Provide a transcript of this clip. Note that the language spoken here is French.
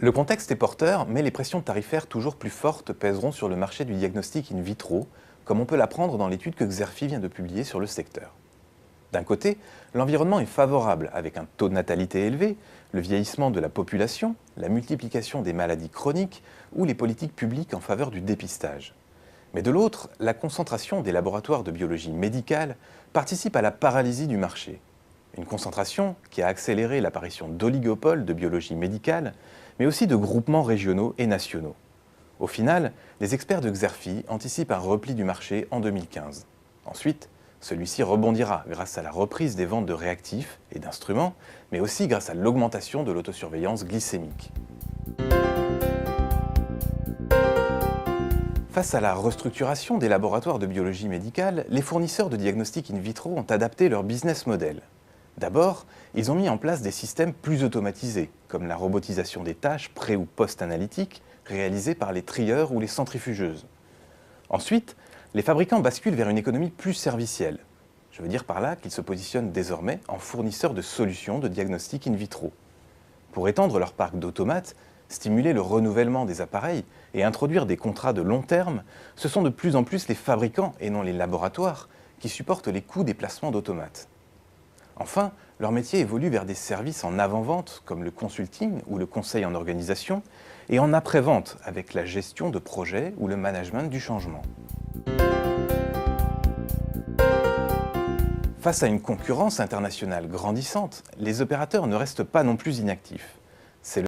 Le contexte est porteur, mais les pressions tarifaires toujours plus fortes pèseront sur le marché du diagnostic in vitro, comme on peut l'apprendre dans l'étude que Xerfi vient de publier sur le secteur. D'un côté, l'environnement est favorable avec un taux de natalité élevé, le vieillissement de la population, la multiplication des maladies chroniques ou les politiques publiques en faveur du dépistage. Mais de l'autre, la concentration des laboratoires de biologie médicale participe à la paralysie du marché. Une concentration qui a accéléré l'apparition d'oligopoles de biologie médicale, mais aussi de groupements régionaux et nationaux. Au final, les experts de Xerfi anticipent un repli du marché en 2015. Ensuite, celui-ci rebondira grâce à la reprise des ventes de réactifs et d'instruments, mais aussi grâce à l'augmentation de l'autosurveillance glycémique. Face à la restructuration des laboratoires de biologie médicale, les fournisseurs de diagnostic in vitro ont adapté leur business model. D'abord, ils ont mis en place des systèmes plus automatisés, comme la robotisation des tâches pré- ou post-analytiques réalisées par les trieurs ou les centrifugeuses. Ensuite, les fabricants basculent vers une économie plus servicielle. Je veux dire par là qu'ils se positionnent désormais en fournisseurs de solutions de diagnostic in vitro. Pour étendre leur parc d'automates, stimuler le renouvellement des appareils et introduire des contrats de long terme, ce sont de plus en plus les fabricants et non les laboratoires qui supportent les coûts des placements d'automates. Enfin, leur métier évolue vers des services en avant-vente comme le consulting ou le conseil en organisation et en après-vente avec la gestion de projets ou le management du changement. Face à une concurrence internationale grandissante, les opérateurs ne restent pas non plus inactifs. C'est